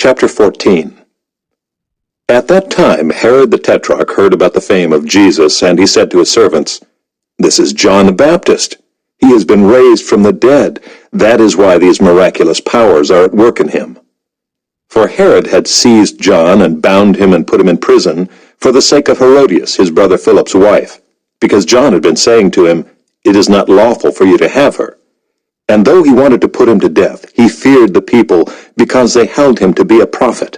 Chapter 14. At that time Herod the Tetrarch heard about the fame of Jesus, and he said to his servants, "This is John the Baptist. He has been raised from the dead. That is why these miraculous powers are at work in him." For Herod had seized John and bound him and put him in prison for the sake of Herodias, his brother Philip's wife, because John had been saying to him, "It is not lawful for you to have her." And though he wanted to put him to death, he feared the people, because they held him to be a prophet.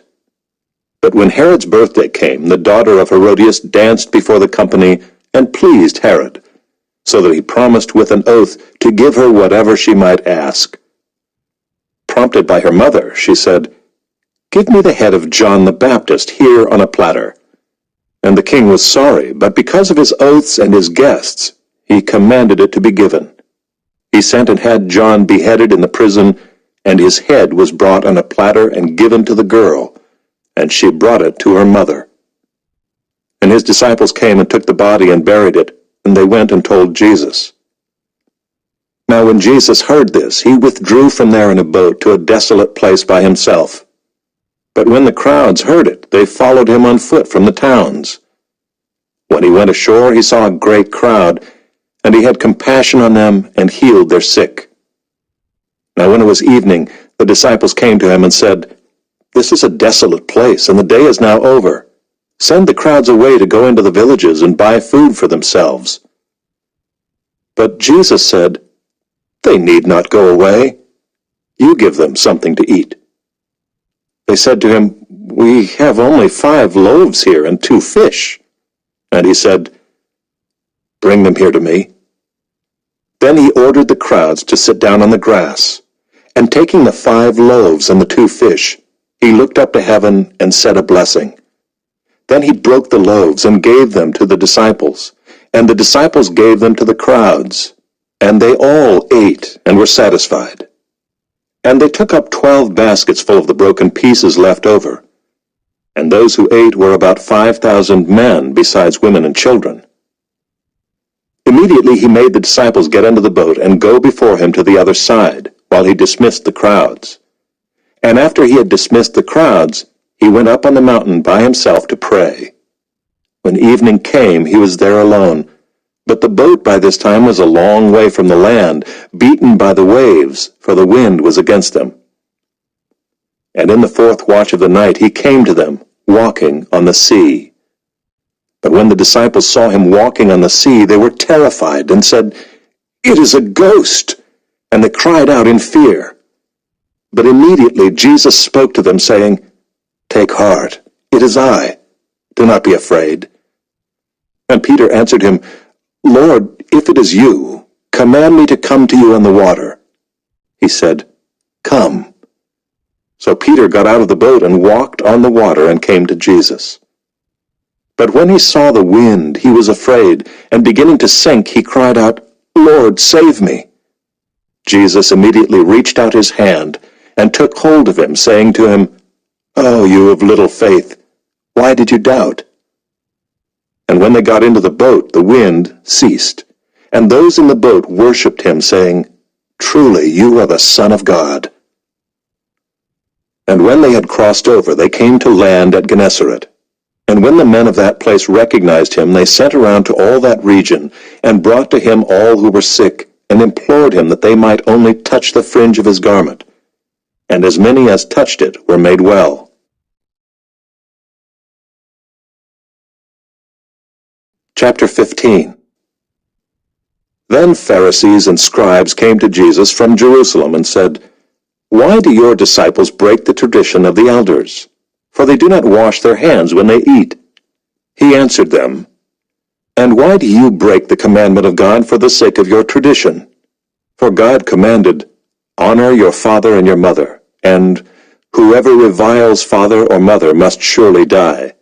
But when Herod's birthday came, the daughter of Herodias danced before the company and pleased Herod, so that he promised with an oath to give her whatever she might ask. Prompted by her mother, she said, "Give me the head of John the Baptist here on a platter." And the king was sorry, but because of his oaths and his guests, he commanded it to be given. He sent and had John beheaded in the prison, and his head was brought on a platter and given to the girl, and she brought it to her mother. And his disciples came and took the body and buried it, and they went and told Jesus. Now when Jesus heard this, he withdrew from there in a boat to a desolate place by himself. But when the crowds heard it, they followed him on foot from the towns. When he went ashore, he saw a great crowd, and he had compassion on them and healed their sick. Now when it was evening, the disciples came to him and said, "This is a desolate place, and the day is now over. Send the crowds away to go into the villages and buy food for themselves." But Jesus said, "They need not go away. You give them something to eat." They said to him, "We have only 5 loaves here and 2 fish. And he said, "Bring them here to me." Then he ordered the crowds to sit down on the grass, and taking the 5 loaves and the 2 fish, he looked up to heaven and said a blessing. Then he broke the loaves and gave them to the disciples, and the disciples gave them to the crowds, and they all ate and were satisfied. And they took up 12 baskets full of the broken pieces left over, and those who ate were about 5,000 men, besides women and children. Immediately he made the disciples get into the boat and go before him to the other side, while he dismissed the crowds. And after he had dismissed the crowds, he went up on the mountain by himself to pray. When evening came, he was there alone, but the boat by this time was a long way from the land, beaten by the waves, for the wind was against them. And in the 4th watch of the night he came to them, walking on the sea. But when the disciples saw him walking on the sea, they were terrified and said, "It is a ghost!" And they cried out in fear. But immediately Jesus spoke to them, saying, "Take heart, it is I. Do not be afraid." And Peter answered him, "Lord, if it is you, command me to come to you on the water." He said, "Come." So Peter got out of the boat and walked on the water and came to Jesus. But when he saw the wind, he was afraid, and beginning to sink, he cried out, "Lord, save me." Jesus immediately reached out his hand and took hold of him, saying to him, "Oh, you of little faith, why did you doubt?" And when they got into the boat, the wind ceased, and those in the boat worshipped him, saying, "Truly you are the Son of God." And when they had crossed over, they came to land at Gennesaret. And when the men of that place recognized him, they sent around to all that region, and brought to him all who were sick, and implored him that they might only touch the fringe of his garment. And as many as touched it were made well. Chapter 15. Then Pharisees and scribes came to Jesus from Jerusalem and said, "Why do your disciples break the tradition of the elders? For they do not wash their hands when they eat." He answered them, "And why do you break the commandment of God for the sake of your tradition? For God commanded, 'Honor your father and your mother,' and 'Whoever reviles father or mother must surely die.'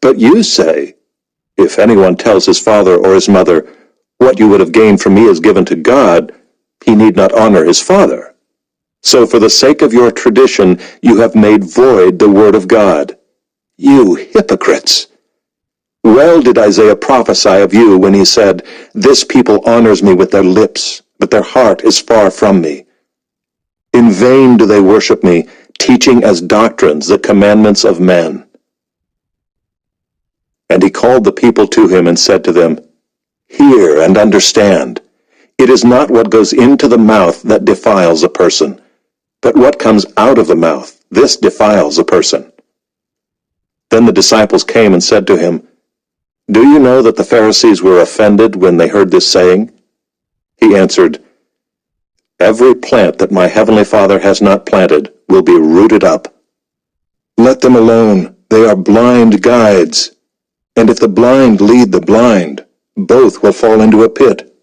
But you say, 'If anyone tells his father or his mother, what you would have gained from me is given to God,' he need not honor his father. So for the sake of your tradition you have made void the word of God. You hypocrites! Well did Isaiah prophesy of you when he said, 'This people honors me with their lips, but their heart is far from me. In vain do they worship me, teaching as doctrines the commandments of men. And he called the people to him and said to them, Hear and understand. It is not what goes into the mouth that defiles a person, but what comes out of the mouth, this defiles a person. Then the disciples came and said to him, Do you know that the Pharisees were offended when they heard this saying? He answered, Every plant that my heavenly Father has not planted will be rooted up. Let them alone, they are blind guides. And if the blind lead the blind, both will fall into a pit.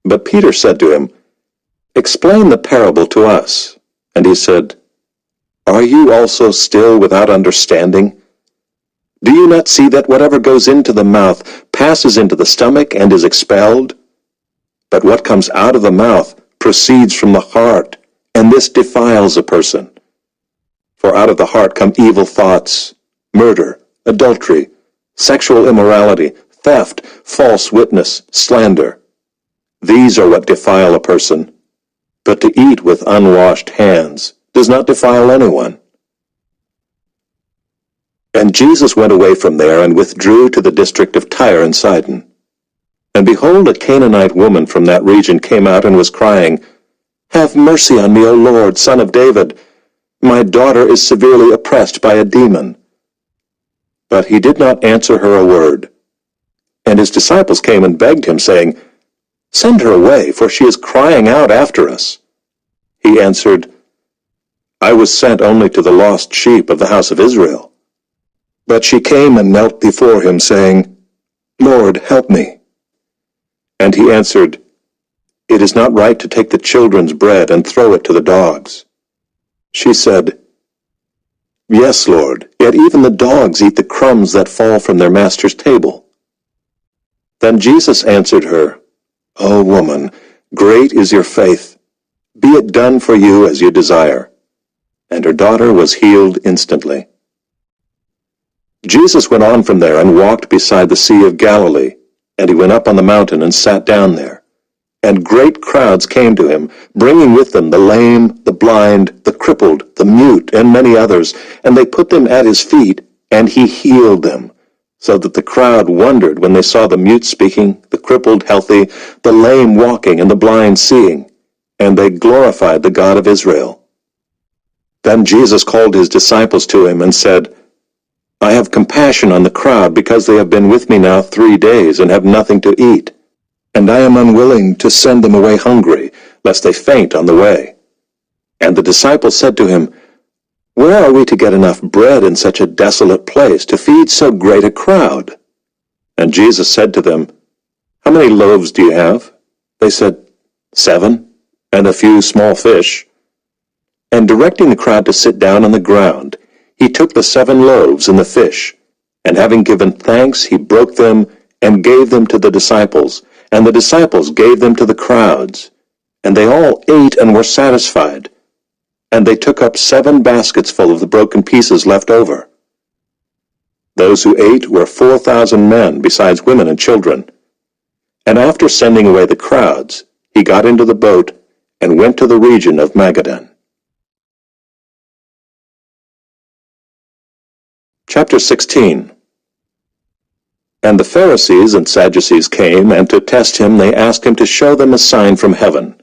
But Peter said to him, Explain the parable to us. And he said, Are you also still without understanding? Do you not see that whatever goes into the mouth passes into the stomach and is expelled? But what comes out of the mouth proceeds from the heart, and this defiles a person. For out of the heart come evil thoughts, murder, adultery, sexual immorality, theft, false witness, slander. These are what defile a person. But to eat with unwashed hands does not defile anyone. And Jesus went away from there and withdrew to the district of Tyre and Sidon. And behold, a Canaanite woman from that region came out and was crying, Have mercy on me, O Lord, Son of David. My daughter is severely oppressed by a demon. But he did not answer her a word. And his disciples came and begged him, saying, Send her away, for she is crying out after us. He answered, I was sent only to the lost sheep of the house of Israel. But she came and knelt before him, saying, Lord, help me. And he answered, It is not right to take the children's bread and throw it to the dogs. She said, Yes, Lord, yet even the dogs eat the crumbs that fall from their master's table. Then Jesus answered her, O woman, great is your faith. Be it done for you as you desire. And her daughter was healed instantly. Jesus went on from there and walked beside the Sea of Galilee, and he went up on the mountain and sat down there. And great crowds came to him, bringing with them the lame, the blind, the crippled, the mute, and many others, and they put them at his feet, and he healed them, so that the crowd wondered when they saw the mute speaking, the crippled healthy, the lame walking, and the blind seeing, and they glorified the God of Israel. Then Jesus called his disciples to him and said, I have compassion on the crowd, because they have been with me now 3 days and have nothing to eat. And I am unwilling to send them away hungry, lest they faint on the way. And the disciples said to him, Where are we to get enough bread in such a desolate place to feed so great a crowd? And Jesus said to them, How many loaves do you have? They said, 7, and a few small fish. And directing the crowd to sit down on the ground, he took the 7 loaves and the fish, and having given thanks, he broke them and gave them to the disciples, and the disciples gave them to the crowds. And they all ate and were satisfied. And they took up 7 baskets full of the broken pieces left over. Those who ate were 4,000 men, besides women and children. And after sending away the crowds, he got into the boat and went to the region of Magadan. Chapter 16. And the Pharisees and Sadducees came, and to test him they asked him to show them a sign from heaven.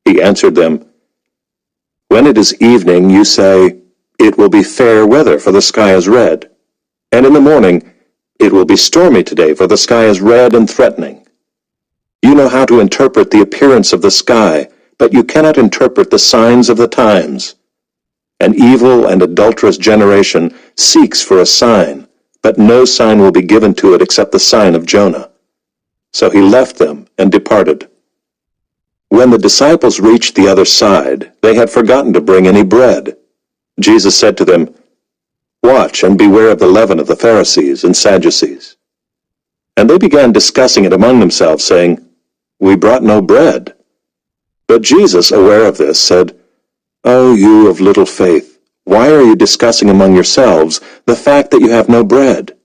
He answered them, When it is evening, you say, It will be fair weather, for the sky is red. And in the morning, It will be stormy today, for the sky is red and threatening. You know how to interpret the appearance of the sky, but you cannot interpret the signs of the times. An evil and adulterous generation seeks for a sign, but no sign will be given to it except the sign of Jonah. So he left them and departed. When the disciples reached the other side, they had forgotten to bring any bread. Jesus said to them, Watch and beware of the leaven of the Pharisees and Sadducees. And they began discussing it among themselves, saying, We brought no bread. But Jesus, aware of this, said, O you of little faith, why are you discussing among yourselves the fact that you have no bread?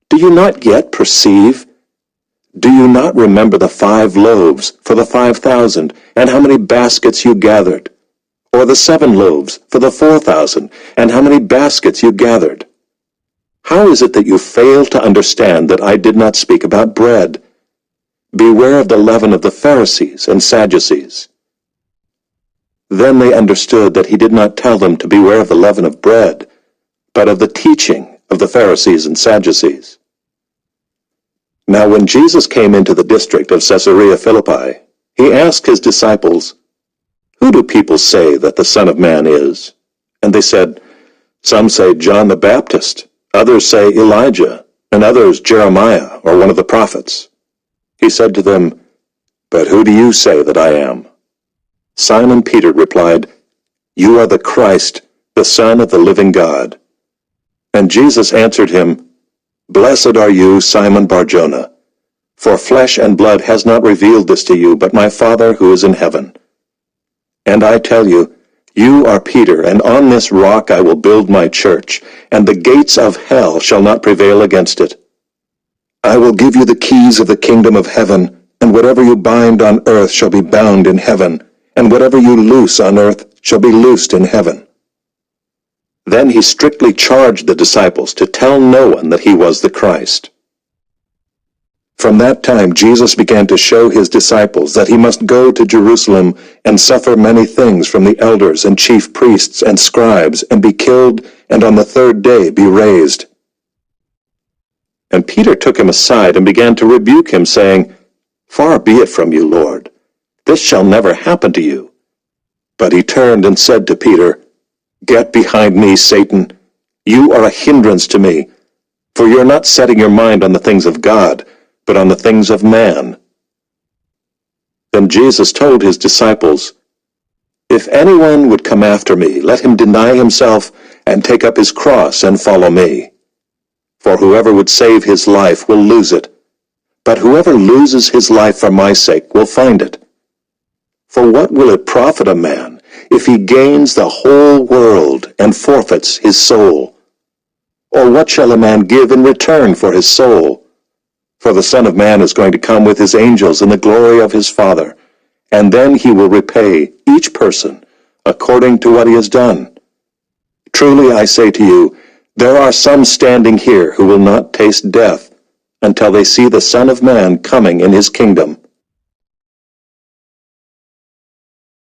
Do you not yet perceive? Do you not remember the 5 loaves for the 5,000, and how many baskets you gathered? Or the 7 loaves for the 4,000, and how many baskets you gathered? How is it that you fail to understand that I did not speak about bread? Beware of the leaven of the Pharisees and Sadducees." Then they understood that he did not tell them to beware of the leaven of bread, but of the teaching of the Pharisees and Sadducees. Now when Jesus came into the district of Caesarea Philippi, he asked his disciples, "Who do people say that the Son of Man is?" And they said, "Some say John the Baptist, others say Elijah, and others Jeremiah or one of the prophets." He said to them, "But who do you say that I am?" Simon Peter replied, "You are the Christ, the Son of the living God." And Jesus answered him, "Blessed are you, Simon Bar-Jonah, for flesh and blood has not revealed this to you, but my Father who is in heaven. And I tell you, you are Peter, and on this rock I will build my church, and the gates of hell shall not prevail against it. I will give you the keys of the kingdom of heaven, and whatever you bind on earth shall be bound in heaven, and whatever you loose on earth shall be loosed in heaven." Then he strictly charged the disciples to tell no one that he was the Christ. From that time Jesus began to show his disciples that he must go to Jerusalem and suffer many things from the elders and chief priests and scribes, and be killed, and on the 3rd day be raised. And Peter took him aside and began to rebuke him, saying, "Far be it from you, Lord. This shall never happen to you." But he turned and said to Peter, "Get behind me, Satan. You are a hindrance to me, for you are not setting your mind on the things of God, but on the things of man." Then Jesus told his disciples, "If anyone would come after me, let him deny himself and take up his cross and follow me. For whoever would save his life will lose it, but whoever loses his life for my sake will find it. For what will it profit a man if he gains the whole world and forfeits his soul? Or what shall a man give in return for his soul? For the Son of Man is going to come with his angels in the glory of his Father, and then he will repay each person according to what he has done. Truly I say to you, there are some standing here who will not taste death until they see the Son of Man coming in his kingdom."